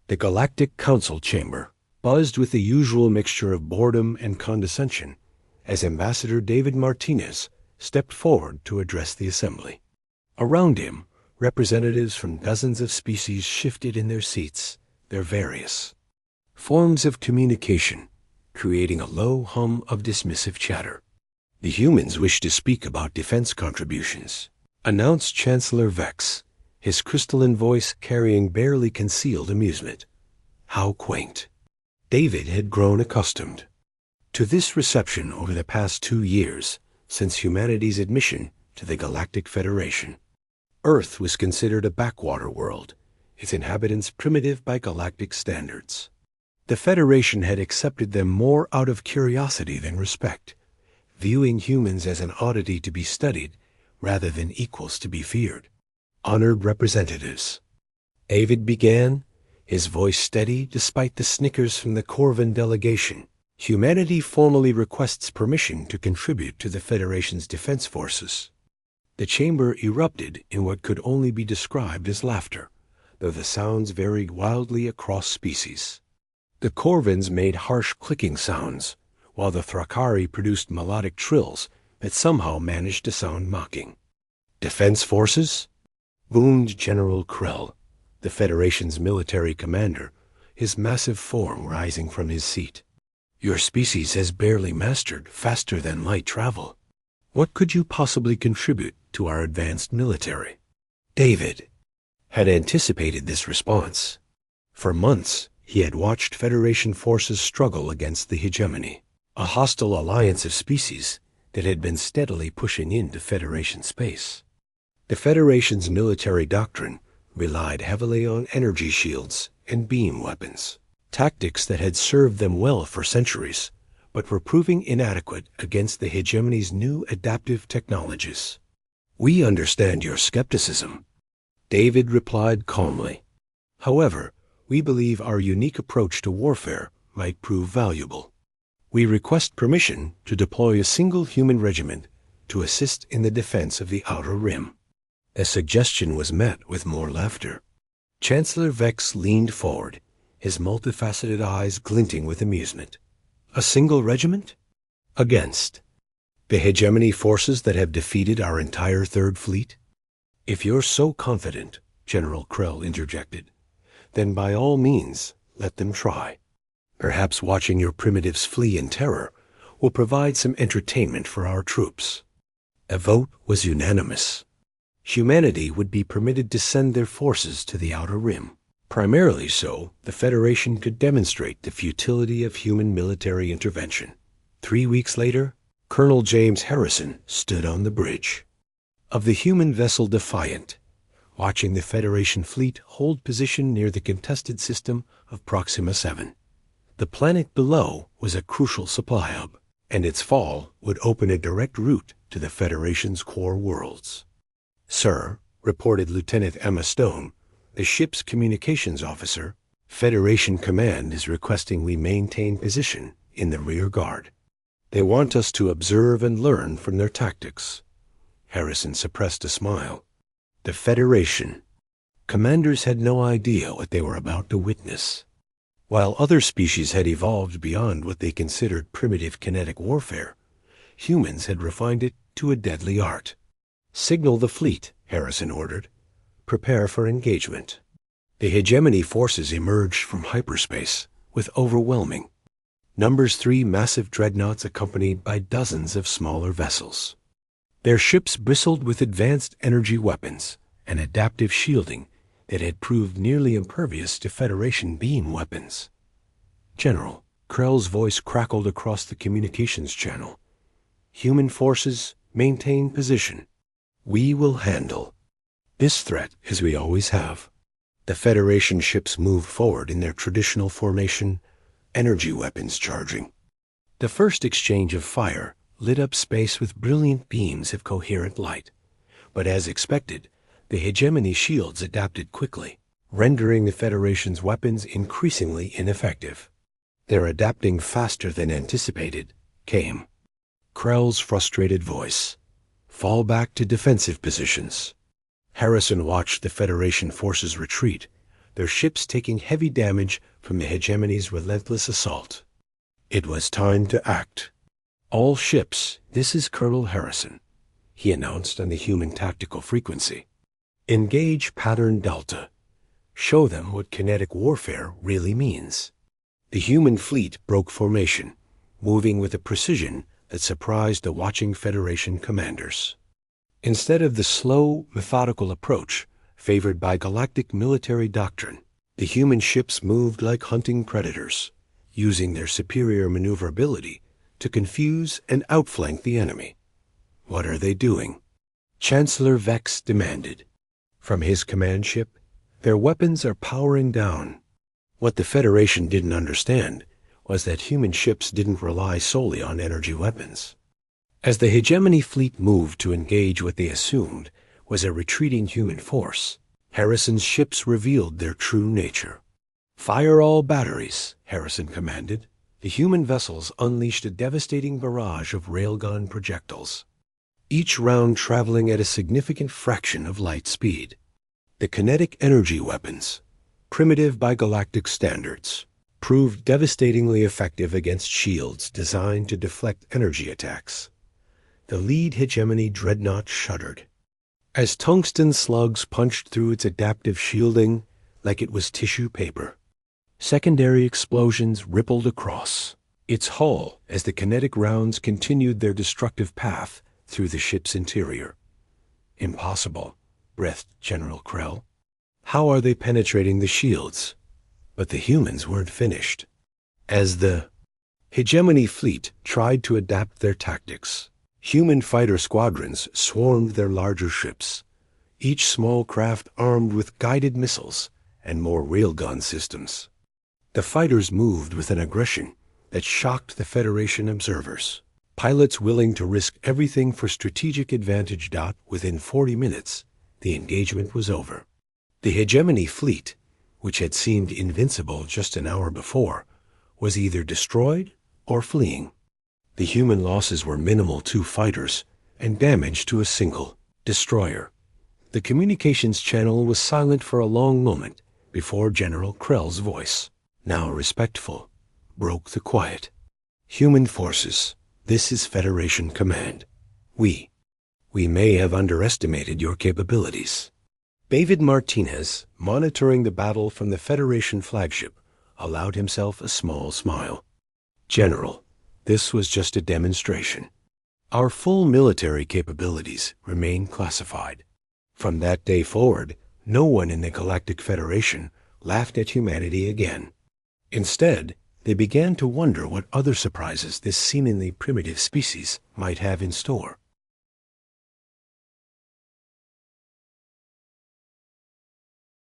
The Galactic Council chamber buzzed with the usual mixture of boredom and condescension as Ambassador David Martinez stepped forward to address the assembly. Around him, representatives from dozens of species shifted in their seats, their various forms of communication, creating a low hum of dismissive chatter. The humans wished to speak about defense contributions, announced Chancellor Vex, his crystalline voice carrying barely concealed amusement. How quaint. David had grown accustomed to this reception over the past 2 years since humanity's admission to the Galactic Federation. Earth was considered a backwater world, its inhabitants primitive by galactic standards. The Federation had accepted them more out of curiosity than respect, viewing humans as an oddity to be studied rather than equals to be feared. Honored representatives. David began, his voice steady despite the snickers from the Corvan delegation. Humanity formally requests permission to contribute to the Federation's defense forces. The chamber erupted in what could only be described as laughter, though the sounds varied wildly across species. The Corvans made harsh clicking sounds, while the Thrakari produced melodic trills that somehow managed to sound mocking. Defense forces? Boomed General Krell, the Federation's military commander, his massive form rising from his seat. Your species has barely mastered faster-than-light travel. What could you possibly contribute to our advanced military? David had anticipated this response. For months, he had watched Federation forces struggle against the hegemony, a hostile alliance of species that had been steadily pushing into Federation space. The Federation's military doctrine relied heavily on energy shields and beam weapons, tactics that had served them well for centuries, but were proving inadequate against the hegemony's new adaptive technologies. We understand your skepticism, David replied calmly. However, we believe our unique approach to warfare might prove valuable. We request permission to deploy a single human regiment to assist in the defense of the Outer Rim. A suggestion was met with more laughter. Chancellor Vex leaned forward, his multifaceted eyes glinting with amusement. A single regiment? Against the hegemony forces that have defeated our entire Third Fleet? If you're so confident, General Krell interjected, then by all means, let them try. Perhaps watching your primitives flee in terror will provide some entertainment for our troops. A vote was unanimous. Humanity would be permitted to send their forces to the Outer Rim. Primarily so, the Federation could demonstrate the futility of human military intervention. 3 weeks later, Colonel James Harrison stood on the bridge of the human vessel Defiant, watching the Federation fleet hold position near the contested system of Proxima 7. The planet below was a crucial supply hub, and its fall would open a direct route to the Federation's core worlds. Sir, reported Lieutenant Emma Stone, the ship's communications officer, Federation Command is requesting we maintain position in the rear guard. They want us to observe and learn from their tactics. Harrison suppressed a smile. The Federation. Commanders had no idea what they were about to witness. While other species had evolved beyond what they considered primitive kinetic warfare, humans had refined it to a deadly art. Signal the fleet, Harrison ordered. Prepare for engagement. The hegemony forces emerged from hyperspace with overwhelming numbers, 3 massive dreadnoughts accompanied by dozens of smaller vessels. Their ships bristled with advanced energy weapons and adaptive shielding that had proved nearly impervious to Federation beam weapons. General, Krell's voice crackled across the communications channel. Human forces, maintain position. We will handle this threat as we always have. The Federation ships moved forward in their traditional formation, energy weapons charging. The first exchange of fire lit up space with brilliant beams of coherent light, but as expected, the hegemony shields adapted quickly, rendering the Federation's weapons increasingly ineffective. Their adapting faster than anticipated came Krell's frustrated voice. Fall back to defensive positions. Harrison watched the Federation forces retreat, their ships taking heavy damage from the hegemony's relentless assault. It was time to act. "All ships, this is Colonel Harrison," he announced on the human tactical frequency. "Engage Pattern Delta. Show them what kinetic warfare really means." The human fleet broke formation, moving with a precision that surprised the watching Federation commanders. Instead of the slow, methodical approach favored by galactic military doctrine, the human ships moved like hunting predators, using their superior maneuverability to confuse and outflank the enemy. "What are they doing?" Chancellor Vex demanded. From his command ship, "Their weapons are powering down." What the Federation didn't understand was that human ships didn't rely solely on energy weapons. As the hegemony fleet moved to engage what they assumed was a retreating human force, Harrison's ships revealed their true nature. "Fire all batteries," Harrison commanded. The human vessels unleashed a devastating barrage of railgun projectiles, each round traveling at a significant fraction of light speed. The kinetic energy weapons, primitive by galactic standards, proved devastatingly effective against shields designed to deflect energy attacks. The lead hegemony dreadnought shuddered as tungsten slugs punched through its adaptive shielding like it was tissue paper. Secondary explosions rippled across its hull as the kinetic rounds continued their destructive path through the ship's interior. "Impossible," breathed General Krell. "How are they penetrating the shields?" But the humans weren't finished. As the hegemony fleet tried to adapt their tactics, human fighter squadrons swarmed their larger ships, each small craft armed with guided missiles and more railgun systems. The fighters moved with an aggression that shocked the Federation observers, pilots willing to risk everything for strategic advantage. Within 40 minutes, the engagement was over. The hegemony fleet, which had seemed invincible just an hour before, was either destroyed or fleeing. The human losses were minimal: 2 fighters and damage to a single destroyer. The communications channel was silent for a long moment before General Krell's voice, now respectful, broke the quiet. "Human forces, this is Federation Command. We may have underestimated your capabilities." David Martinez, monitoring the battle from the Federation flagship, allowed himself a small smile. "General, this was just a demonstration. Our full military capabilities remain classified." From that day forward, no one in the Galactic Federation laughed at humanity again. Instead, they began to wonder what other surprises this seemingly primitive species might have in store.